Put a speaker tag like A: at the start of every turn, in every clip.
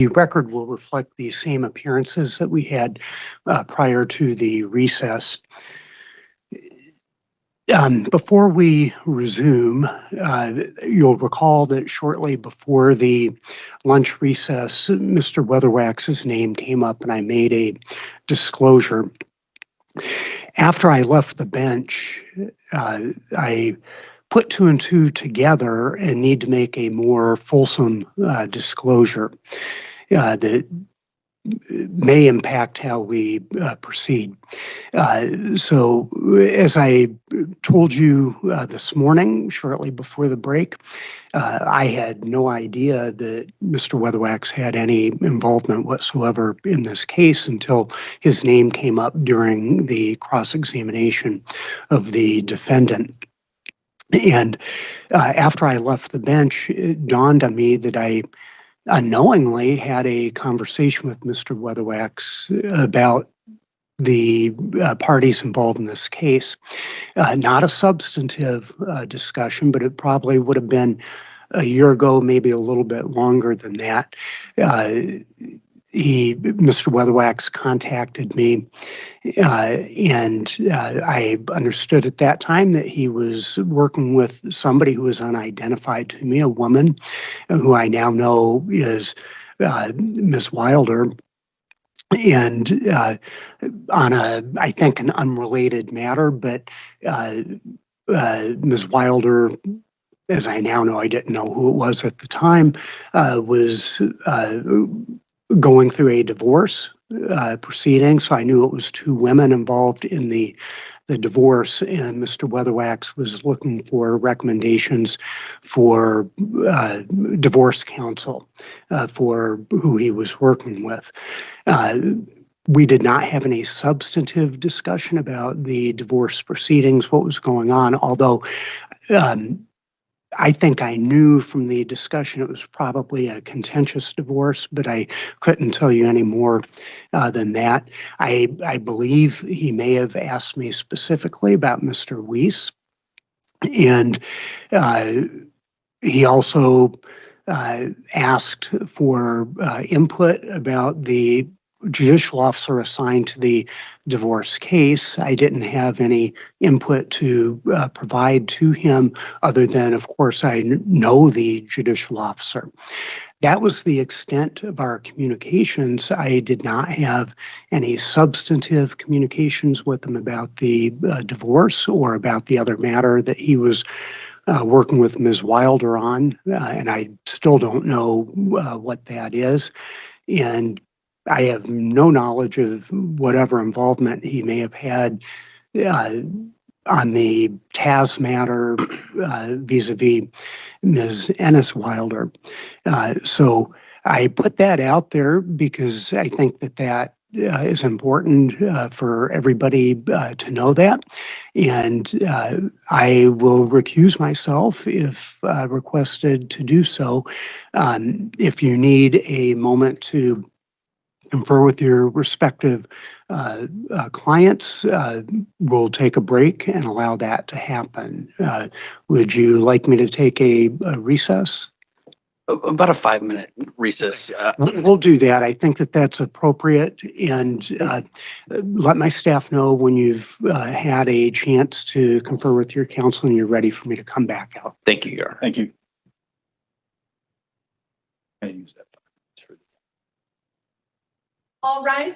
A: The record will reflect the same appearances that we had prior to the recess. Before we resume, you'll recall that shortly before the lunch recess, Mr. Weatherwax's name came up and I made a disclosure. After I left the bench, I put two and two together and need to make a more fulsome disclosure that may impact how we proceed. So as I told you this morning, shortly before the break, I had no idea that Mr. Weatherwax had any involvement whatsoever in this case until his name came up during the cross-examination of the defendant. And after I left the bench, it dawned on me that I unknowingly had a conversation with Mr. Weatherwax about the parties involved in this case. Not a substantive discussion, but it probably would have been a year ago, maybe a little bit longer than that. Mr. Weatherwax contacted me, and I understood at that time that he was working with somebody who was unidentified to me, a woman who I now know is Ms. Wilder. And on I think, an unrelated matter, but Ms. Wilder, as I now know, I didn't know who it was at the time, was going through a divorce proceeding. So I knew it was two women involved in the divorce, and Mr. Weatherwax was looking for recommendations for divorce counsel for who he was working with. We did not have any substantive discussion about the divorce proceedings, what was going on, although I think I knew from the discussion it was probably a contentious divorce, but I couldn't tell you any more than that. I believe he may have asked me specifically about Mr. Weiss, and he also asked for input about the judicial officer assigned to the divorce case. I didn't have any input to provide to him other than, of course, I know the judicial officer. That was the extent of our communications. I did not have any substantive communications with him about the divorce or about the other matter that he was working with Ms. Wilder on, and I still don't know what that is. And I have no knowledge of whatever involvement he may have had on the Taz matter vis-a-vis Ms. Ehnes-Wilder. So I put that out there because I think that is important for everybody to know that. And I will recuse myself if requested to do so. If you need a moment to confer with your respective clients, we'll take a break and allow that to happen. Would you like me to take a recess?
B: About a 5-minute recess.
A: We'll do that. I think that that's appropriate, and let my staff know when you've had a chance to confer with your counsel and you're ready for me to come back out.
B: Thank you, Your Honor.
C: Thank you. I use that.
D: All rise.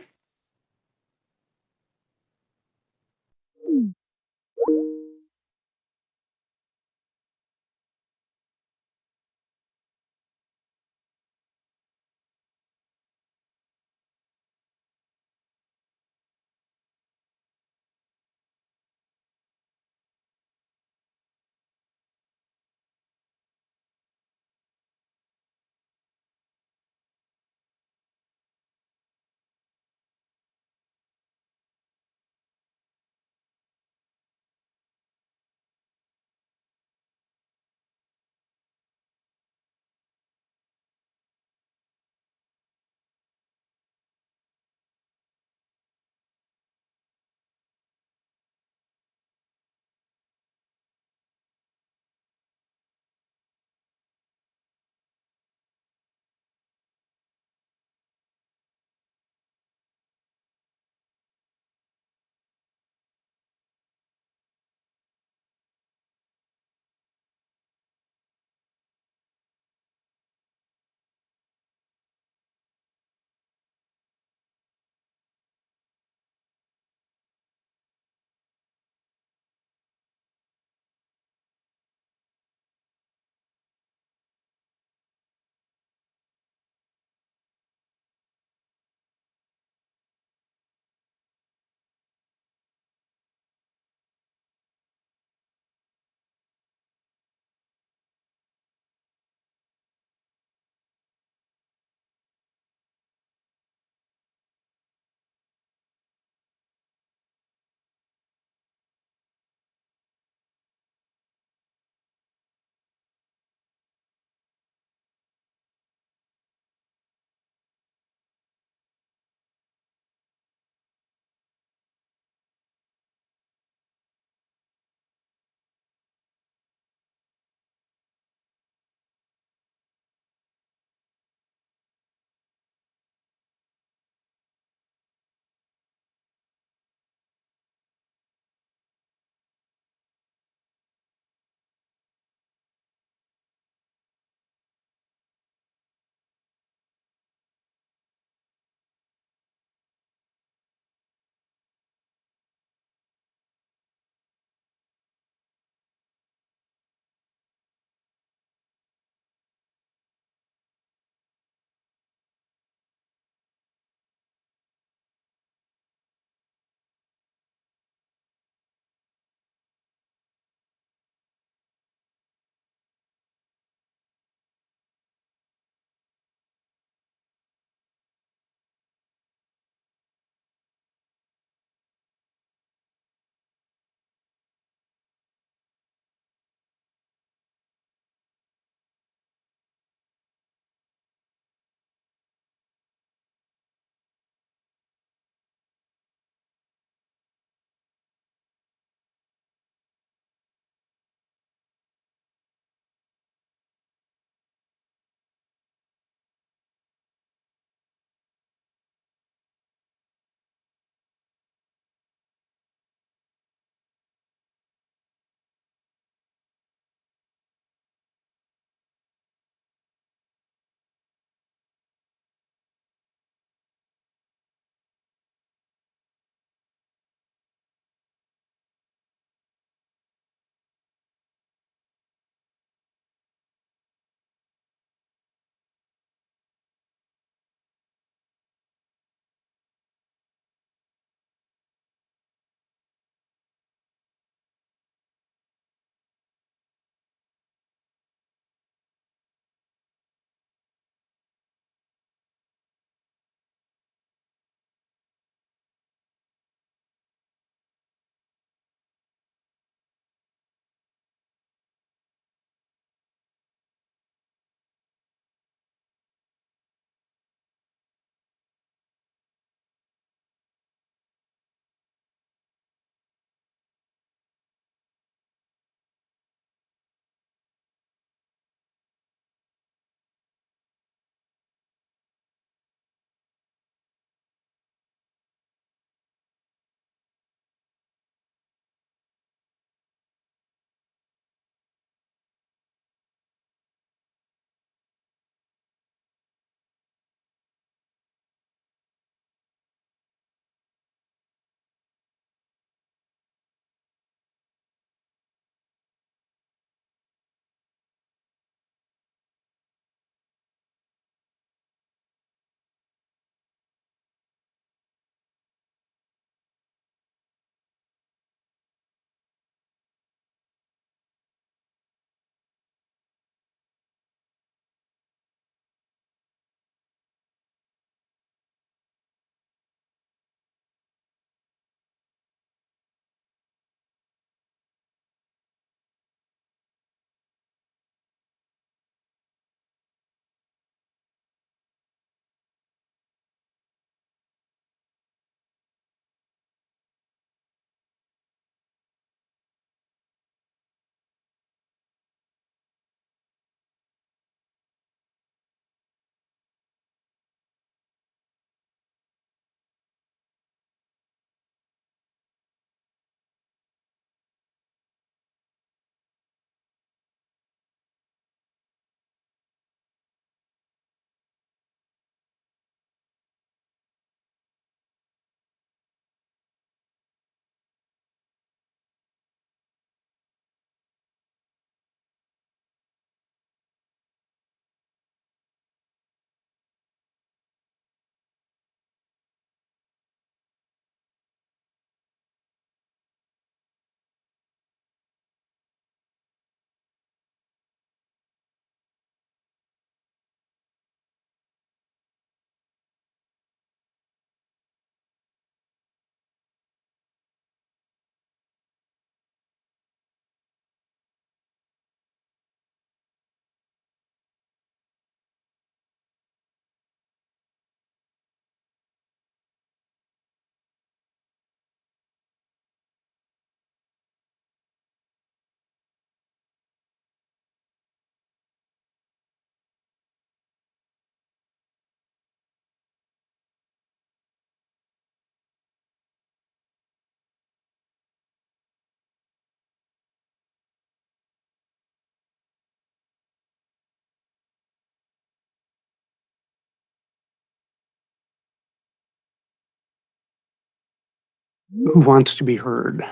A: Who wants to be heard?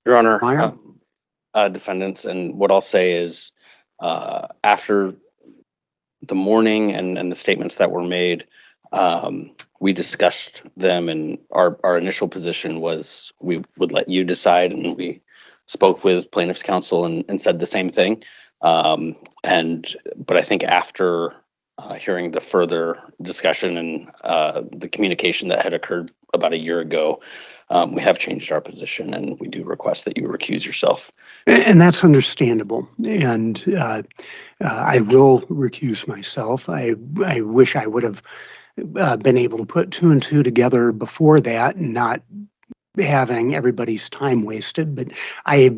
B: Your Honor,
A: Meyer?
B: defendants, and what I'll say is, after the morning and the statements that were made, we discussed them, and our initial position was we would let you decide, and we spoke with plaintiff's counsel and said the same thing. But I think after hearing the further discussion and the communication that had occurred about a year ago, we have changed our position, and we do request that you recuse yourself.
A: And that's understandable. And I will recuse myself. I wish I would have been able to put two and two together before that and not having everybody's time wasted. But I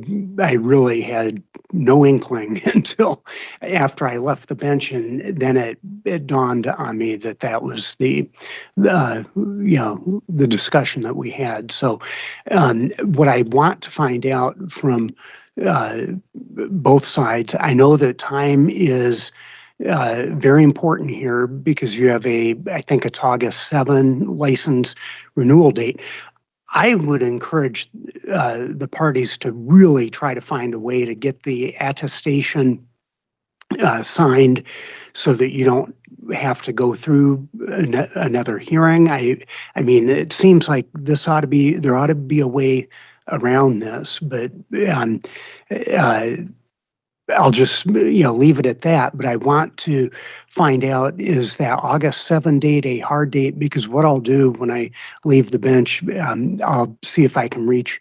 A: really had no inkling until after I left the bench, and then it dawned on me that that was the discussion that we had. So what I want to find out from both sides, I know that time is very important here because you have I think it's August 7 license renewal date. I would encourage the parties to really try to find a way to get the attestation signed so that you don't have to go through another hearing. I mean, it seems like there ought to be a way around this, but I'll just leave it at that. But I want to find out, is that August 7 date a hard date? Because what I'll do when I leave the bench, I'll see if I can reach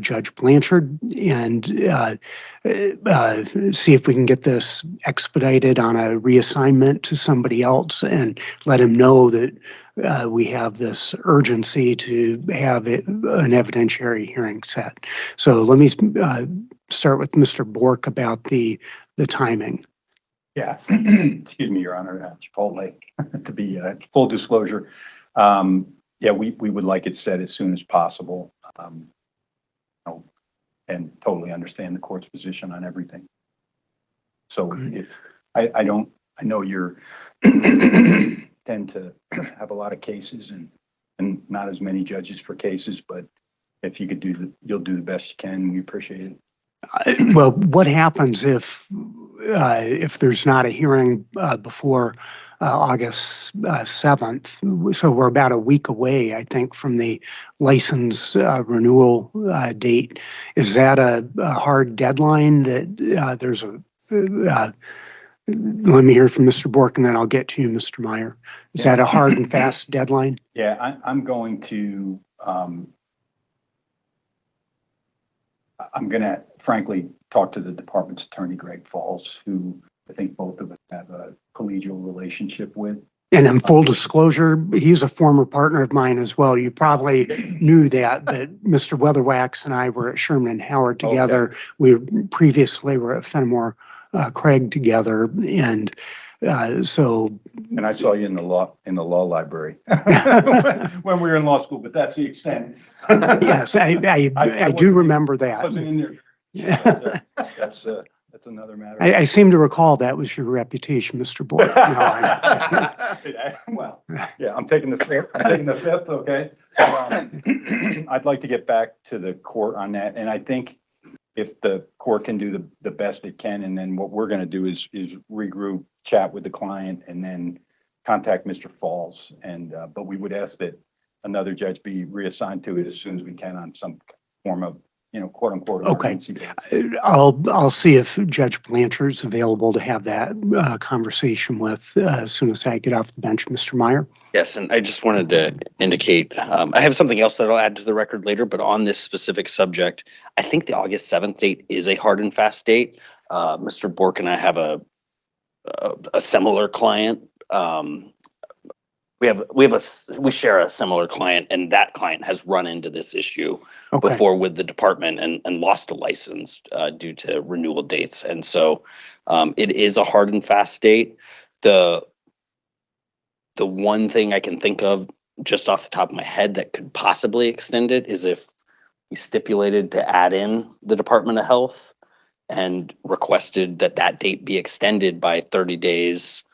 A: Judge Blanchard and see if we can get this expedited on a reassignment to somebody else and let him know that we have this urgency to have an evidentiary hearing set. So let me start with Mr. Bork about the timing.
C: Yeah, excuse me, Your Honor, Chipotle, to be full disclosure. Yeah, we would like it set as soon as possible. And totally understand the court's position on everything. So if I know you're tend to have a lot of cases and not as many judges for cases, but if you could you'll do the best you can. We appreciate it.
A: Well, what happens if there's not a hearing before August 7th? So we're about a week away, I think, from the license renewal date. Is that a hard deadline that there's a let me hear from Mr. Bork and then I'll get to you, Mr. Meyer. Is that a hard and fast deadline?
C: Yeah, I'm going to frankly talk to the department's attorney, Greg Falls, who I think both of us have a collegial relationship with.
A: And in full disclosure, he's a former partner of mine as well. You probably knew that Mr. Weatherwax and I were at Sherman and Howard together. Okay. We previously were at Fenimore Craig together. And so.
C: And I saw you in the law library when we were in law school, but that's the extent.
A: Yes, I do remember that.
C: I wasn't in there. Yeah, that's another matter.
A: I seem to recall that was your reputation, Mr. Bork.
C: Well, yeah, I'm taking the fifth. Okay. I'd like to get back to the court on that, and I think if the court can do the best it can, and then what we're going to do is regroup, chat with the client, and then contact Mr. Falls. And but we would ask that another judge be reassigned to it as soon as we can on some form of, quote unquote.
A: Okay. I'll see if Judge Blanchard's available to have that conversation with as soon as I get off the bench, Mr. Meyer.
B: Yes, and I just wanted to indicate, I have something else that I'll add to the record later, but on this specific subject, I think the August 7th date is a hard and fast date. Mr. Bork and I have a similar client. We share a similar client, and that client has run into this issue before with the department and lost a license due to renewal dates. And so it is a hard and fast date. The one thing I can think of just off the top of my head that could possibly extend it is if we stipulated to add in the Department of Health and requested that date be extended by 30 days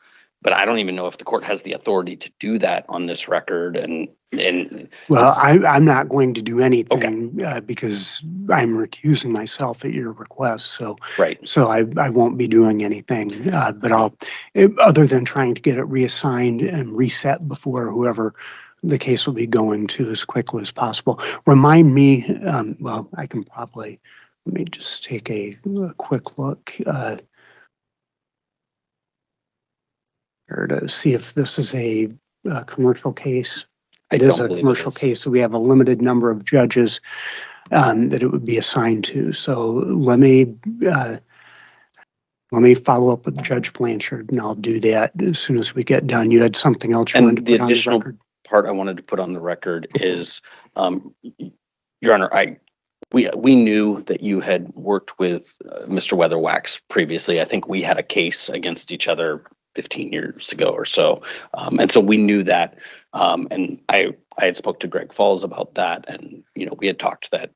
B: but I don't even know if the court has the authority to do that on this record. And
A: Well, I'm not going to do anything because I'm recusing myself at your request. So,
B: right.
A: so I won't be doing anything, but other than trying to get it reassigned and reset before whoever the case will be going to as quickly as possible. Remind me, well, I can probably, let me just take a quick look here to see if this is a commercial case. It is a commercial case, so we have a limited number of judges that it would be assigned to. So let me follow up with Judge Blanchard, and I'll do that as soon as we get done. You had something else you wanted to
B: And the
A: put on the
B: additional
A: record?
B: part I wanted to put on the record is, Your Honor, we knew that you had worked with Mr. Weatherwax previously. I think we had a case against each other 15 years ago or so. And so we knew that. And I had spoke to Greg Falls about that, and, you know, we had talked that.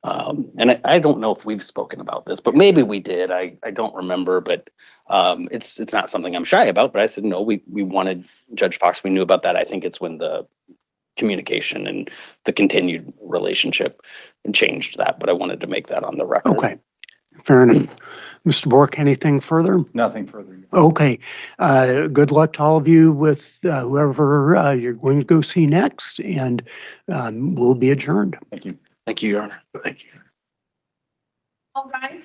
B: And I don't know if we've spoken about this, but maybe we did. I don't remember, but it's not something I'm shy about. But I said, no, we wanted Judge Fox. We knew about that. I think it's when the communication and the continued relationship changed that, but I wanted to make that on the record.
A: Okay, fair enough. Mr. Bork, anything further?
C: Nothing further.
A: Okay, good luck to all of you with whoever you're going to go see next, and we'll be adjourned.
C: Thank you.
B: Thank you, Your Honor. Thank you.
D: All right.